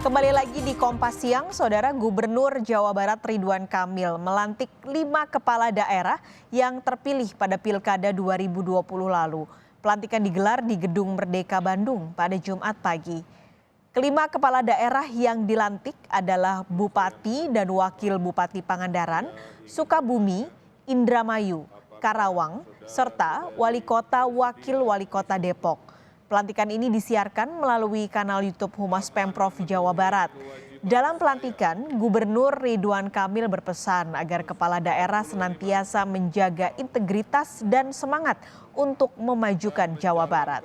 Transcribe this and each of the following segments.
Kembali lagi di Kompas Siang, Saudara. Gubernur Jawa Barat Ridwan Kamil melantik 5 kepala daerah yang terpilih pada Pilkada 2020 lalu. Pelantikan digelar di Gedung Merdeka Bandung pada Jumat pagi. Kelima kepala daerah yang dilantik adalah Bupati dan Wakil Bupati Pangandaran, Sukabumi, Indramayu, Karawang, serta Wali Kota Wakil Wali Kota Depok. Pelantikan ini disiarkan melalui kanal YouTube Humas Pemprov Jawa Barat. Dalam pelantikan, Gubernur Ridwan Kamil berpesan agar kepala daerah senantiasa menjaga integritas dan semangat untuk memajukan Jawa Barat.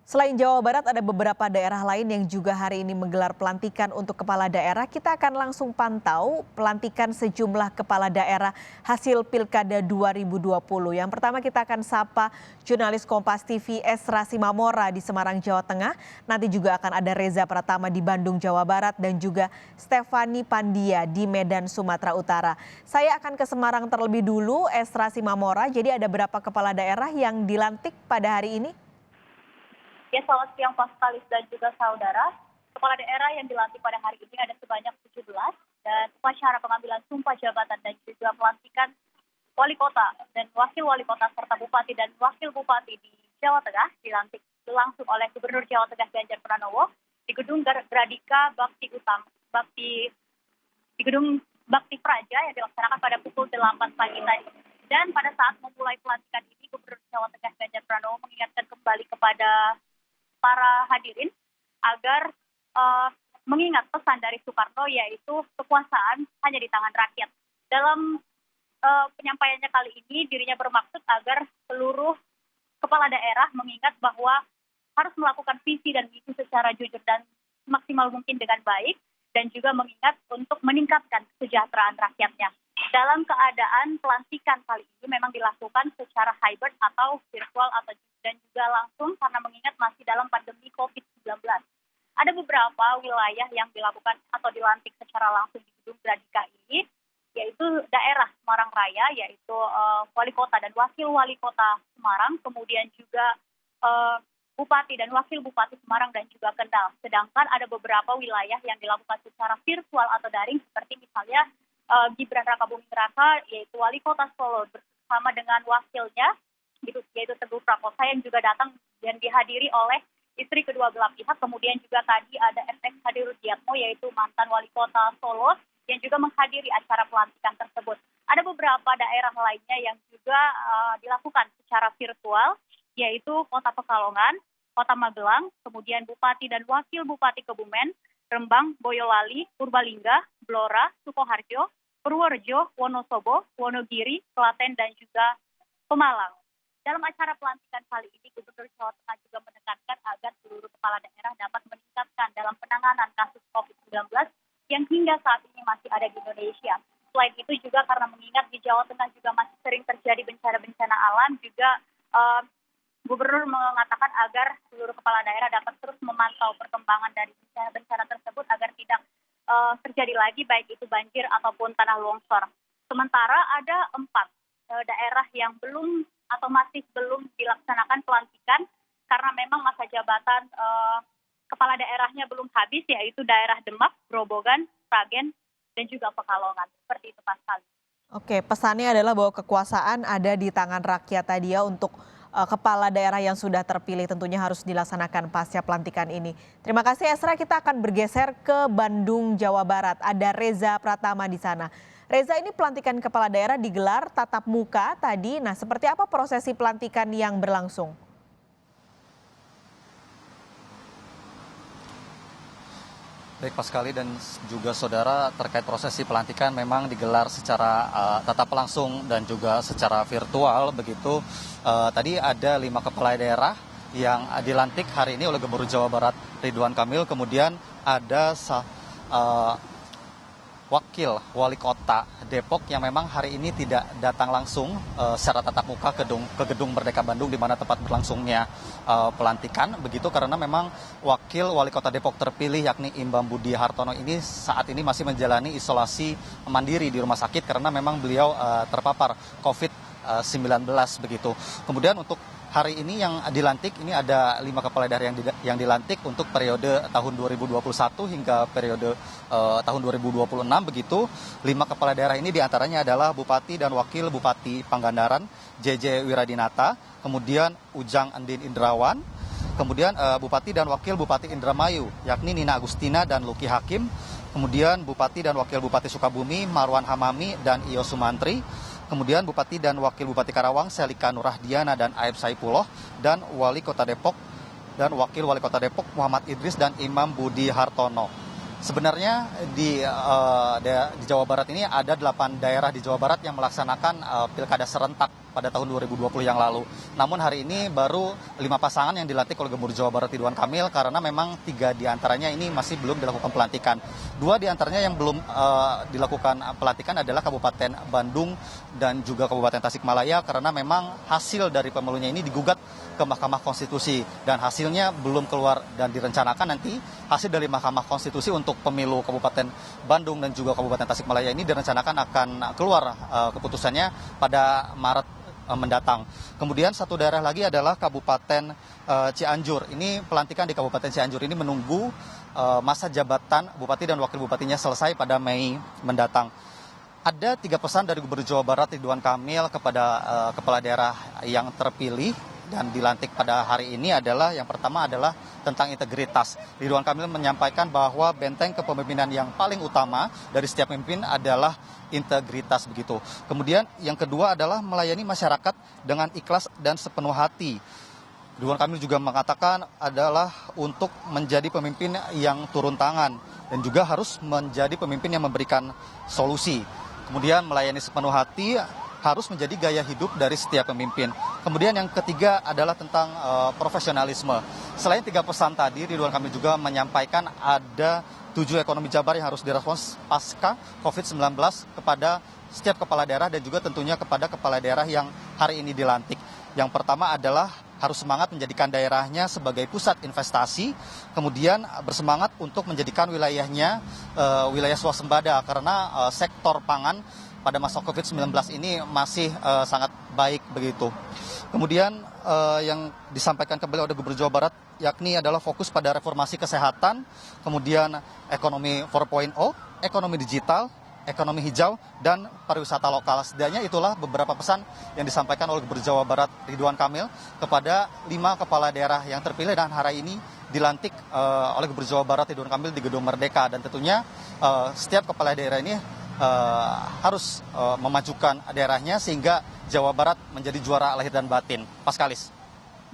Selain Jawa Barat, ada beberapa daerah lain yang juga hari ini menggelar pelantikan untuk kepala daerah. Kita akan langsung pantau pelantikan sejumlah kepala daerah hasil Pilkada 2020. Yang pertama kita akan sapa jurnalis Kompas TV Esra Simamora di Semarang, Jawa Tengah. Nanti juga akan ada Reza Pratama di Bandung, Jawa Barat, dan juga Stefani Pandia di Medan, Sumatera Utara. Saya akan ke Semarang terlebih dulu, Esra Simamora. Jadi ada berapa kepala daerah yang dilantik pada hari ini? Ya, selamat siang Paskalis dan juga saudara. Kepala daerah yang dilantik pada hari ini ada sebanyak 17 dan upacara pengambilan sumpah jabatan dan juga pelantikan wali kota dan wakil wali kota serta bupati dan wakil bupati di Jawa Tengah dilantik langsung oleh Gubernur Jawa Tengah Ganjar Pranowo di Gedung Gradika di Gedung Bakti Praja yang dilaksanakan pada pukul 8 pagi tadi. Dan pada saat memulai pelantikan ini, Gubernur Jawa Tengah Ganjar Pranowo mengingatkan kembali kepada para hadirin agar mengingat pesan dari Soekarno, yaitu kekuasaan hanya di tangan rakyat. Dalam penyampaiannya kali ini, dirinya bermaksud agar seluruh kepala daerah mengingat bahwa harus melakukan visi dan misi secara jujur dan maksimal mungkin dengan baik, dan juga mengingat untuk meningkatkan kesejahteraan rakyatnya. Dalam keadaan pelantikan kali ini memang dilakukan secara hybrid atau virtual dan juga langsung karena mengingat masih dalam pandemi COVID-19. Ada beberapa wilayah yang dilakukan atau dilantik secara langsung di Gedung Gradika ini, yaitu daerah Semarang Raya, yaitu wali kota dan wakil wali kota Semarang, kemudian juga bupati dan wakil bupati Semarang dan juga Kendal. Sedangkan ada beberapa wilayah yang dilakukan secara virtual atau daring, seperti misalnya Gibran Rakabuming Raka, yaitu wali kota Solo bersama dengan wakilnya, yaitu Teguh Prakosa yang juga datang dan dihadiri oleh istri kedua belah pihak. Kemudian juga tadi ada FX Hadi Rudiatmo, yaitu mantan wali kota Solo, yang juga menghadiri acara pelantikan tersebut. Ada beberapa daerah lainnya yang juga dilakukan secara virtual, yaitu Kota Pekalongan, Kota Magelang, kemudian Bupati dan Wakil Bupati Kebumen, Rembang, Boyolali, Purbalingga, Blora, Sukoharjo, Purworejo, Wonosobo, Wonogiri, Klaten, dan juga Pemalang. Dalam acara pelantikan kali ini, Gubernur Jawa Tengah juga menekankan agar seluruh kepala daerah dapat meningkatkan dalam penanganan kasus COVID-19 yang hingga saat ini masih ada di Indonesia. Selain itu juga karena mengingat di Jawa Tengah juga masih sering terjadi bencana-bencana alam, juga Gubernur mengatakan agar seluruh kepala daerah dapat terus memantau perkembangan dari bencana-bencana tersebut agar tidak terjadi lagi baik itu banjir ataupun tanah longsor. Sementara ada 4 daerah yang belum atau masih belum dilaksanakan pelantikan karena memang masa jabatan kepala daerahnya belum habis, yaitu daerah Demak, Grobogan, Sragen, dan juga Pekalongan. Seperti itu, Pascal. Oke, pesannya adalah bahwa kekuasaan ada di tangan rakyat tadi ya, untuk kepala daerah yang sudah terpilih tentunya harus dilaksanakan pasca pelantikan ini. Terima kasih Esra, kita akan bergeser ke Bandung, Jawa Barat. Ada Reza Pratama di sana. Reza, ini pelantikan kepala daerah digelar tatap muka tadi. Nah, seperti apa prosesi pelantikan yang berlangsung? Baik Paskali dan juga saudara, terkait prosesi pelantikan memang digelar secara tatap langsung dan juga secara virtual begitu. Tadi ada 5 kepala daerah yang dilantik hari ini oleh Gubernur Jawa Barat Ridwan Kamil. Kemudian ada wakil wali kota Depok yang memang hari ini tidak datang langsung secara tatap muka ke Gedung Merdeka Bandung di mana tempat berlangsungnya pelantikan, begitu karena memang wakil wali kota Depok terpilih yakni Imbam Budi Hartono ini saat ini masih menjalani isolasi mandiri di rumah sakit karena memang beliau terpapar COVID-19 19 begitu. Kemudian untuk hari ini yang dilantik ini ada 5 kepala daerah yang dilantik untuk periode tahun 2021 hingga periode tahun 2026 begitu. 5 kepala daerah ini diantaranya adalah Bupati dan Wakil Bupati Pangandaran JJ Wiradinata, kemudian Ujang Andin Indrawan, kemudian Bupati dan Wakil Bupati Indramayu yakni Nina Agustina dan Luki Hakim, kemudian Bupati dan Wakil Bupati Sukabumi Marwan Hamami dan Iyo Sumantri, kemudian Bupati dan Wakil Bupati Karawang Selika Nurahdiana dan Aib Saipullah, dan Wali Kota Depok dan Wakil Wali Kota Depok Muhammad Idris dan Imam Budi Hartono. Sebenarnya di Jawa Barat ini ada 8 daerah di Jawa Barat yang melaksanakan pilkada serentak pada tahun 2020 yang lalu. Namun hari ini baru 5 pasangan yang dilantik oleh Gubernur Jawa Barat Ridwan Kamil karena memang 3 diantaranya ini masih belum dilakukan pelantikan. 2 diantaranya yang belum dilakukan pelantikan adalah Kabupaten Bandung dan juga Kabupaten Tasikmalaya karena memang hasil dari pemilunya ini digugat ke Mahkamah Konstitusi dan hasilnya belum keluar, dan direncanakan nanti hasil dari Mahkamah Konstitusi untuk pemilu Kabupaten Bandung dan juga Kabupaten Tasikmalaya ini direncanakan akan keluar keputusannya pada Maret mendatang. Kemudian satu daerah lagi adalah Kabupaten Cianjur. Ini pelantikan di Kabupaten Cianjur ini menunggu masa jabatan Bupati dan Wakil Bupatinya selesai pada Mei mendatang. Ada 3 pesan dari Gubernur Jawa Barat Ridwan Kamil kepada kepala daerah yang terpilih dan dilantik pada hari ini adalah yang pertama adalah tentang integritas. Ridwan Kamil menyampaikan bahwa benteng kepemimpinan yang paling utama dari setiap pemimpin adalah integritas begitu. Kemudian yang kedua adalah melayani masyarakat dengan ikhlas dan sepenuh hati. Ridwan Kamil juga mengatakan adalah untuk menjadi pemimpin yang turun tangan dan juga harus menjadi pemimpin yang memberikan solusi. Kemudian melayani sepenuh hati harus menjadi gaya hidup dari setiap pemimpin. Kemudian yang ketiga adalah tentang profesionalisme. Selain 3 pesan tadi, Ridwan Kamil juga menyampaikan ada 7 ekonomi Jabar yang harus direspons pasca COVID-19 kepada setiap kepala daerah dan juga tentunya kepada kepala daerah yang hari ini dilantik. Yang pertama adalah harus semangat menjadikan daerahnya sebagai pusat investasi, kemudian bersemangat untuk menjadikan wilayahnya wilayah swasembada karena sektor pangan pada masa COVID-19 ini masih sangat baik begitu. Kemudian yang disampaikan kembali oleh Gubernur Jawa Barat yakni adalah fokus pada reformasi kesehatan, kemudian ekonomi 4.0, ekonomi digital, ekonomi hijau, dan pariwisata lokal. Setidaknya itulah beberapa pesan yang disampaikan oleh Gubernur Jawa Barat Ridwan Kamil kepada 5 kepala daerah yang terpilih dan hari ini dilantik oleh Gubernur Jawa Barat Ridwan Kamil di Gedung Merdeka. Dan tentunya setiap kepala daerah ini harus memajukan daerahnya sehingga Jawa Barat menjadi juara lahir dan batin. Paskalis.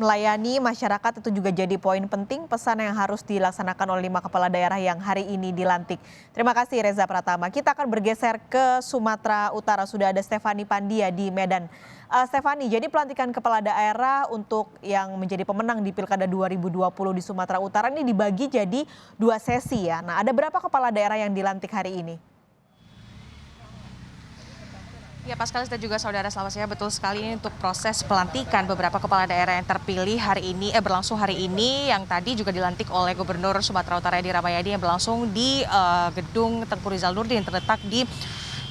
Melayani masyarakat itu juga jadi poin penting pesan yang harus dilaksanakan oleh 5 kepala daerah yang hari ini dilantik. Terima kasih Reza Pratama. Kita akan bergeser ke Sumatera Utara. Sudah ada Stefani Pandia di Medan. Stefani, jadi pelantikan kepala daerah untuk yang menjadi pemenang di Pilkada 2020 di Sumatera Utara ini dibagi jadi 2 sesi ya. Nah, ada berapa kepala daerah yang dilantik hari ini? Ya, Paskalis dan juga saudara, selamat siang. Betul sekali, ini untuk proses pelantikan beberapa kepala daerah yang terpilih hari ini, berlangsung hari ini, yang tadi juga dilantik oleh Gubernur Sumatera Utara Edi Rahmayadi yang berlangsung di Gedung Tengku Rizal Nurdin terletak di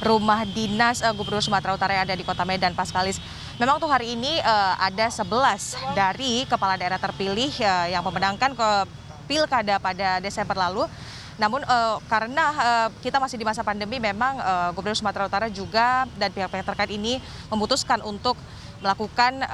rumah dinas Gubernur Sumatera Utara yang ada di Kota Medan. Paskalis, memang untuk hari ini ada 11 dari kepala daerah terpilih yang memenangkan ke Pilkada pada Desember lalu. Namun karena kita masih di masa pandemi, memang Gubernur Sumatera Utara juga dan pihak-pihak terkait ini memutuskan untuk melakukan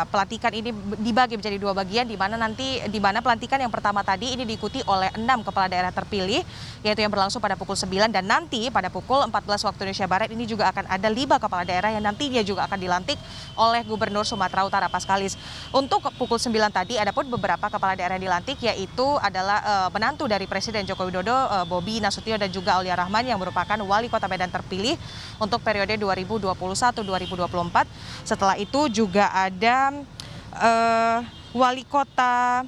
pelantikan ini dibagi menjadi 2 bagian, di mana pelantikan yang pertama tadi ini diikuti oleh 6 kepala daerah terpilih, yaitu yang berlangsung pada pukul 9, dan nanti pada pukul 14 waktu Indonesia Barat ini juga akan ada 5 kepala daerah yang nantinya juga akan dilantik oleh Gubernur Sumatera Utara. Paskalis, untuk pukul 9 tadi ada pun beberapa kepala daerah yang dilantik, yaitu adalah menantu dari Presiden Joko Widodo, Bobi Nasution, dan juga Aulia Rahman yang merupakan wali kota Medan terpilih untuk periode 2021-2024. Setelah itu juga ada wali kota,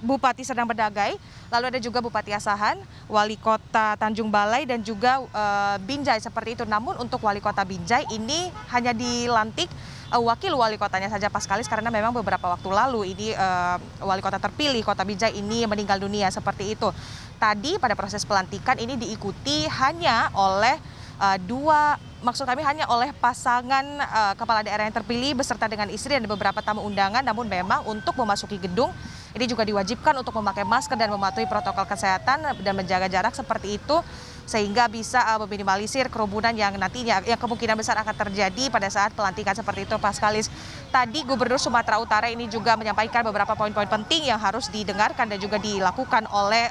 Bupati Serdang Bedagai, lalu ada juga Bupati Asahan, wali kota Tanjung Balai, dan juga Binjai seperti itu. Namun untuk wali kota Binjai ini hanya dilantik wakil wali kotanya saja, Paskalis, karena memang beberapa waktu lalu ini wali kota terpilih kota Binjai ini meninggal dunia seperti itu. Tadi pada proses pelantikan ini diikuti hanya oleh 2 maksud kami hanya oleh pasangan kepala daerah yang terpilih beserta dengan istri dan beberapa tamu undangan, namun memang untuk memasuki gedung ini juga diwajibkan untuk memakai masker dan mematuhi protokol kesehatan dan menjaga jarak seperti itu, sehingga bisa meminimalisir kerumunan yang nantinya yang kemungkinan besar akan terjadi pada saat pelantikan seperti itu, Pak Skalis. Tadi Gubernur Sumatera Utara ini juga menyampaikan beberapa poin-poin penting yang harus didengarkan dan juga dilakukan oleh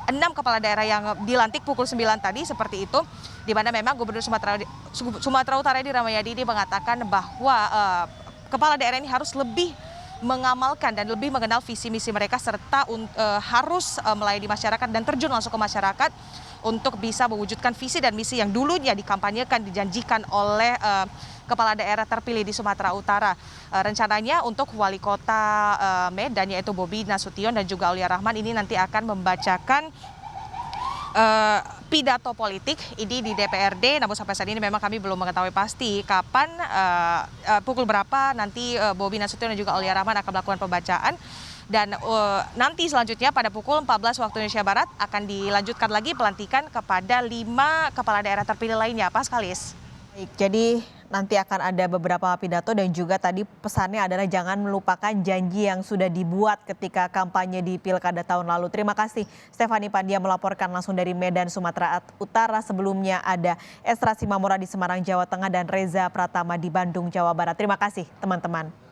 6 kepala daerah yang dilantik pukul 9 tadi seperti itu, di mana memang Gubernur Sumatera Utara di Ramayadi ini mengatakan bahwa kepala daerah ini harus lebih mengamalkan dan lebih mengenal visi misi mereka serta harus melayani masyarakat dan terjun langsung ke masyarakat untuk bisa mewujudkan visi dan misi yang dulunya dikampanyekan, dijanjikan oleh kepala daerah terpilih di Sumatera Utara. Rencananya untuk wali kota Medan yaitu Bobi Nasution dan juga Aulia Rahman ini nanti akan membacakan pidato politik ini di DPRD, namun sampai saat ini memang kami belum mengetahui pasti kapan, pukul berapa nanti Bobi Nasution dan juga Aulia Rahman akan melakukan pembacaan. Dan nanti selanjutnya pada pukul 14 waktu Indonesia Barat akan dilanjutkan lagi pelantikan kepada 5 kepala daerah terpilih lainnya, Pak Skalis. Baik, jadi nanti akan ada beberapa pidato dan juga tadi pesannya adalah jangan melupakan janji yang sudah dibuat ketika kampanye di Pilkada tahun lalu. Terima kasih Stephanie Pandia melaporkan langsung dari Medan, Sumatera Utara. Sebelumnya ada Estra Simamora di Semarang, Jawa Tengah dan Reza Pratama di Bandung, Jawa Barat. Terima kasih teman-teman.